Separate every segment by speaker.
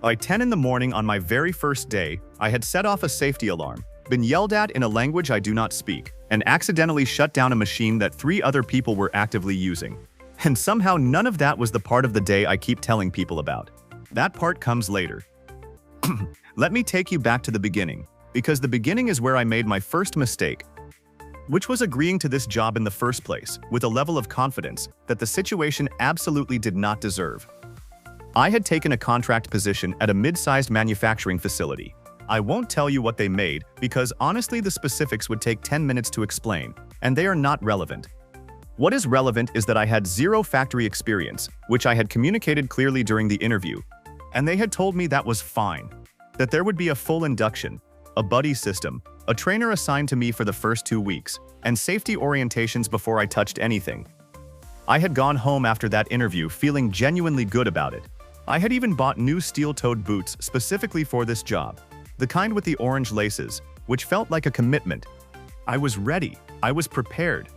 Speaker 1: By 10 in the morning on my very first day, I had set off a safety alarm, been yelled at in a language I do not speak, and accidentally shut down a machine that 3 other people were actively using. And somehow none of that was the part of the day I keep telling people about. That part comes later. Let me take you back to the beginning, because the beginning is where I made my first mistake, which was agreeing to this job in the first place, with a level of confidence that the situation absolutely did not deserve. I had taken a contract position at a mid-sized manufacturing facility. I won't tell you what they made because honestly the specifics would take 10 minutes to explain, and they are not relevant. What is relevant is that I had 0 factory experience, which I had communicated clearly during the interview, and they had told me that was fine, that there would be a full induction, a buddy system, a trainer assigned to me for the first 2 weeks, and safety orientations before I touched anything. I had gone home after that interview feeling genuinely good about it. I had even bought new steel-toed boots specifically for this job, the kind with the orange laces, which felt like a commitment. I was ready. I was prepared.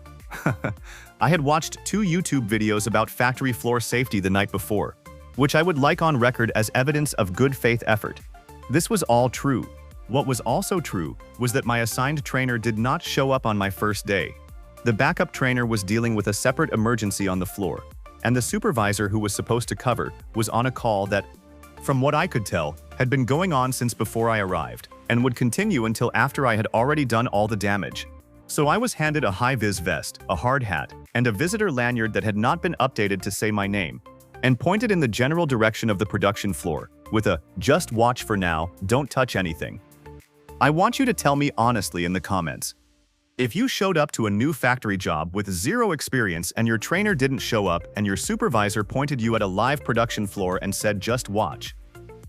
Speaker 1: I had watched 2 YouTube videos about factory floor safety the night before, which I would like on record as evidence of good faith effort. This was all true. What was also true was that my assigned trainer did not show up on my first day. The backup trainer was dealing with a separate emergency on the floor, and the supervisor who was supposed to cover was on a call that, from what I could tell, had been going on since before I arrived, and would continue until after I had already done all the damage. So I was handed a high-vis vest, a hard hat, and a visitor lanyard that had not been updated to say my name, and pointed in the general direction of the production floor, with a, "Just watch for now, don't touch anything." I want you to tell me honestly in the comments. If you showed up to a new factory job with 0 experience and your trainer didn't show up and your supervisor pointed you at a live production floor and said just watch,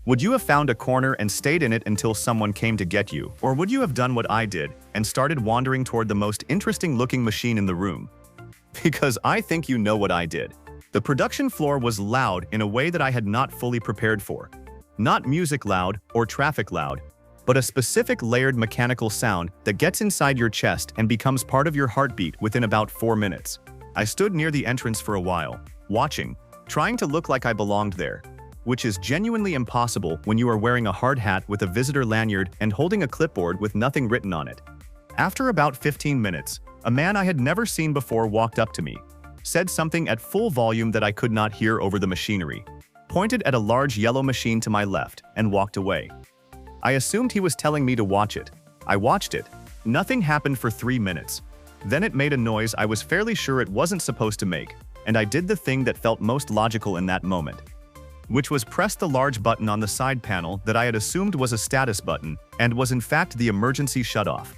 Speaker 1: would you have found a corner and stayed in it until someone came to get you? Or would you have done what I did and started wandering toward the most interesting looking machine in the room? Because I think you know what I did. The production floor was loud in a way that I had not fully prepared for. Not music loud or traffic loud, but a specific layered mechanical sound that gets inside your chest and becomes part of your heartbeat within about 4 minutes. I stood near the entrance for a while, watching, trying to look like I belonged there, which is genuinely impossible when you are wearing a hard hat with a visitor lanyard and holding a clipboard with nothing written on it. After about 15 minutes, a man I had never seen before walked up to me, said something at full volume that I could not hear over the machinery, pointed at a large yellow machine to my left, and walked away. I assumed he was telling me to watch it. I watched it. Nothing happened for 3 minutes. Then it made a noise I was fairly sure it wasn't supposed to make, and I did the thing that felt most logical in that moment, which was press the large button on the side panel that I had assumed was a status button and was in fact the emergency shutoff.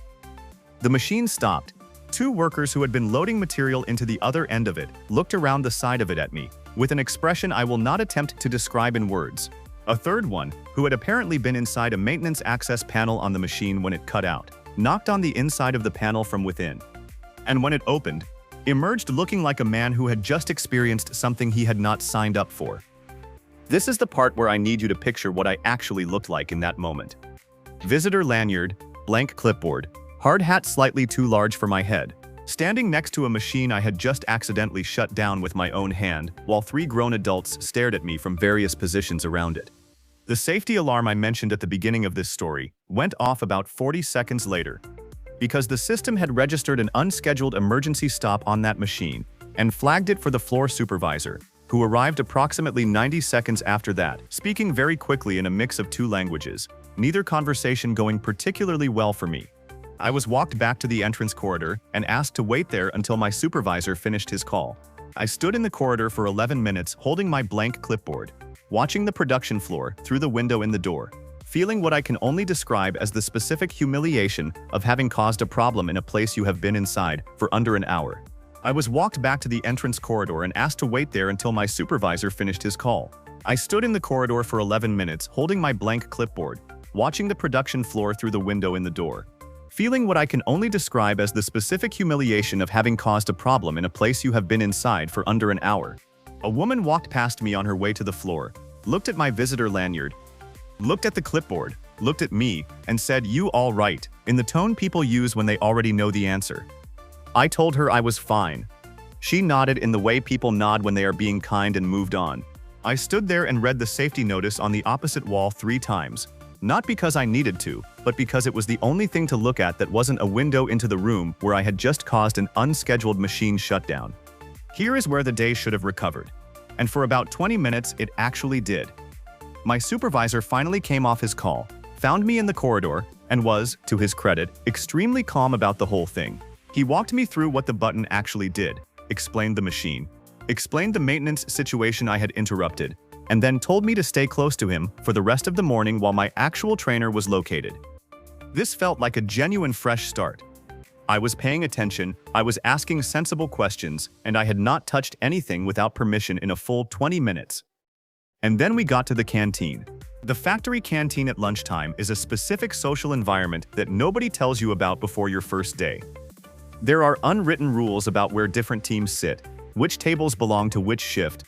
Speaker 1: The machine stopped. 2 workers who had been loading material into the other end of it looked around the side of it at me, with an expression I will not attempt to describe in words. A third one, who had apparently been inside a maintenance access panel on the machine when it cut out, knocked on the inside of the panel from within. And when it opened, emerged looking like a man who had just experienced something he had not signed up for. This is the part where I need you to picture what I actually looked like in that moment. Visitor lanyard, blank clipboard, hard hat slightly too large for my head, standing next to a machine I had just accidentally shut down with my own hand, while 3 grown adults stared at me from various positions around it. The safety alarm I mentioned at the beginning of this story went off about 40 seconds later, because the system had registered an unscheduled emergency stop on that machine and flagged it for the floor supervisor, who arrived approximately 90 seconds after that, speaking very quickly in a mix of 2 languages, neither conversation going particularly well for me. I was walked back to the entrance corridor and asked to wait there until my supervisor finished his call. I stood in the corridor for 11 minutes holding my blank clipboard, watching the production floor through the window in the door, feeling what I can only describe as the specific humiliation of having caused a problem in a place you have been inside for under an hour. I was walked back to the entrance corridor and asked to wait there until my supervisor finished his call. I stood in the corridor for 11 minutes holding my blank clipboard, watching the production floor through the window in the door, feeling what I can only describe as the specific humiliation of having caused a problem in a place you have been inside for under an hour. A woman walked past me on her way to the floor, looked at my visitor lanyard, looked at the clipboard, looked at me, and said, "You all right," in the tone people use when they already know the answer. I told her I was fine. She nodded in the way people nod when they are being kind and moved on. I stood there and read the safety notice on the opposite wall 3 times. Not because I needed to, but because it was the only thing to look at that wasn't a window into the room where I had just caused an unscheduled machine shutdown. Here is where the day should have recovered. And for about 20 minutes, it actually did. My supervisor finally came off his call, found me in the corridor, and was, to his credit, extremely calm about the whole thing. He walked me through what the button actually did, explained the machine, explained the maintenance situation I had interrupted, and then told me to stay close to him for the rest of the morning while my actual trainer was located. This felt like a genuine fresh start. I was paying attention, I was asking sensible questions, and I had not touched anything without permission in a full 20 minutes. And then we got to the canteen. The factory canteen at lunchtime is a specific social environment that nobody tells you about before your first day. There are unwritten rules about where different teams sit, which tables belong to which shift,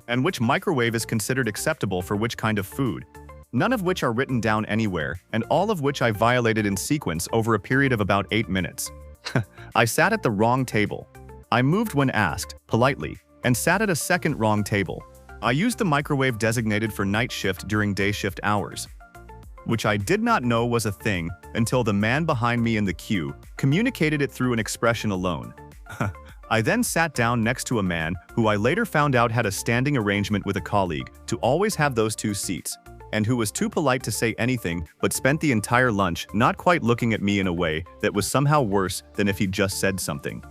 Speaker 1: and which microwave is considered acceptable for which kind of food, none of which are written down anywhere, and all of which I violated in sequence over a period of about 8 minutes. I sat at the wrong table. I moved when asked, politely, and sat at a second wrong table. I used the microwave designated for night shift during day shift hours, which I did not know was a thing until the man behind me in the queue communicated it through an expression alone. I then sat down next to a man who I later found out had a standing arrangement with a colleague to always have those 2 seats, and who was too polite to say anything but spent the entire lunch not quite looking at me in a way that was somehow worse than if he'd just said something.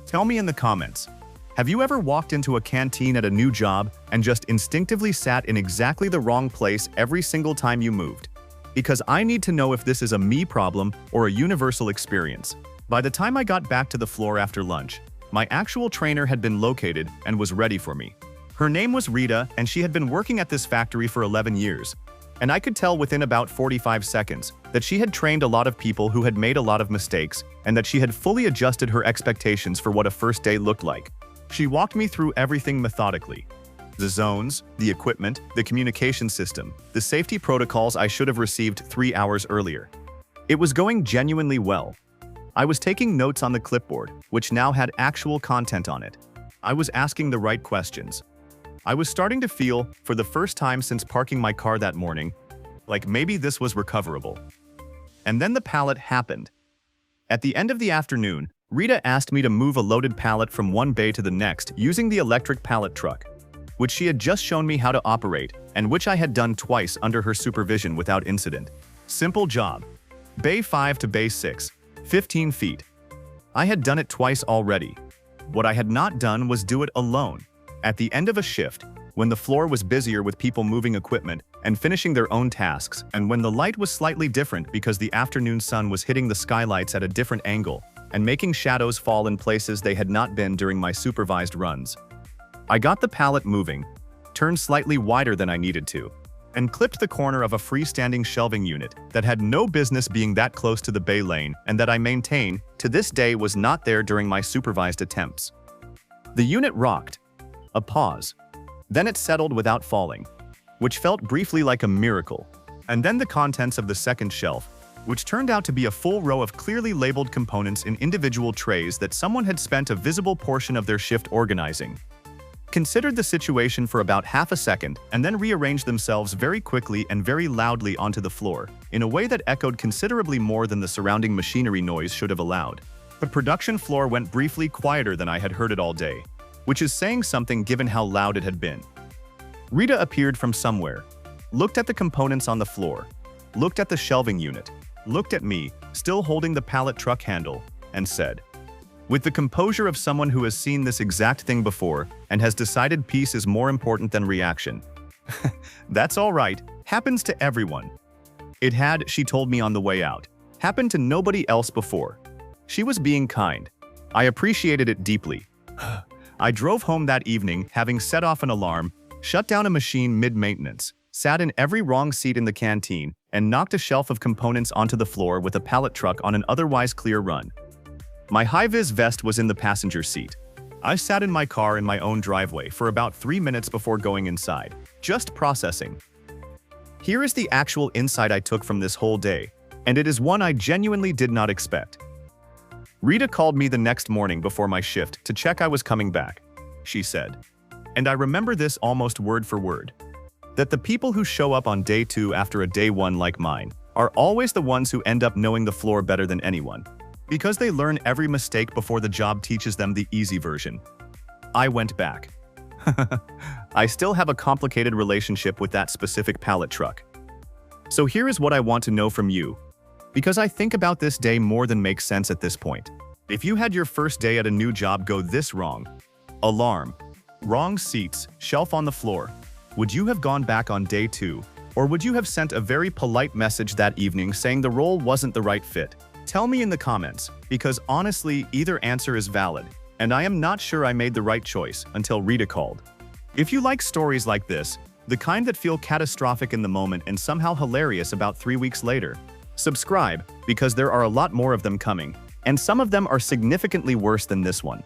Speaker 1: Tell me in the comments, have you ever walked into a canteen at a new job and just instinctively sat in exactly the wrong place every single time you moved? Because I need to know if this is a me problem or a universal experience. By the time I got back to the floor after lunch, my actual trainer had been located and was ready for me. Her name was Rita, and she had been working at this factory for 11 years. And I could tell within about 45 seconds that she had trained a lot of people who had made a lot of mistakes, and that she had fully adjusted her expectations for what a first day looked like. She walked me through everything methodically. The zones, the equipment, the communication system, the safety protocols I should have received 3 hours earlier. It was going genuinely well. I was taking notes on the clipboard, which now had actual content on it. I was asking the right questions. I was starting to feel, for the first time since parking my car that morning, like maybe this was recoverable. And then the pallet happened. At the end of the afternoon, Rita asked me to move a loaded pallet from one bay to the next using the electric pallet truck, which she had just shown me how to operate and which I had done twice under her supervision without incident. Simple job. Bay 5 to bay 6. 15 feet. I had done it twice already. What I had not done was do it alone. At the end of a shift, when the floor was busier with people moving equipment and finishing their own tasks, and when the light was slightly different because the afternoon sun was hitting the skylights at a different angle and making shadows fall in places they had not been during my supervised runs. I got the pallet moving, turned slightly wider than I needed to, and clipped the corner of a freestanding shelving unit that had no business being that close to the bay lane and that I maintain, to this day, was not there during my supervised attempts. The unit rocked. A pause. Then it settled without falling, which felt briefly like a miracle. And then the contents of the second shelf, which turned out to be a full row of clearly labeled components in individual trays that someone had spent a visible portion of their shift organizing, considered the situation for about half a second, and then rearranged themselves very quickly and very loudly onto the floor, in a way that echoed considerably more than the surrounding machinery noise should have allowed. The production floor went briefly quieter than I had heard it all day, which is saying something given how loud it had been. Rita appeared from somewhere, looked at the components on the floor, looked at the shelving unit, looked at me, still holding the pallet truck handle, and said, with the composure of someone who has seen this exact thing before and has decided peace is more important than reaction. That's all right, happens to everyone. It had, she told me on the way out, happened to nobody else before. She was being kind. I appreciated it deeply. I drove home that evening, having set off an alarm, shut down a machine mid-maintenance, sat in every wrong seat in the canteen, and knocked a shelf of components onto the floor with a pallet truck on an otherwise clear run. My high-vis vest was in the passenger seat. I sat in my car in my own driveway for about 3 minutes before going inside, just processing. Here is the actual insight I took from this whole day, and it is one I genuinely did not expect. Rita called me the next morning before my shift to check I was coming back. She said, And I remember this almost word for word. That the people who show up on day 2 after a day 1 like mine are always the ones who end up knowing the floor better than anyone. Because they learn every mistake before the job teaches them the easy version. I went back. I still have a complicated relationship with that specific pallet truck. So here is what I want to know from you. Because I think about this day more than makes sense at this point. If you had your first day at a new job go this wrong, alarm, wrong seats, shelf on the floor, would you have gone back on day 2? Or would you have sent a very polite message that evening saying the role wasn't the right fit? Tell me in the comments, because honestly, either answer is valid, and I am not sure I made the right choice until Rita called. If you like stories like this, the kind that feel catastrophic in the moment and somehow hilarious about 3 weeks later, subscribe, because there are a lot more of them coming, and some of them are significantly worse than this one.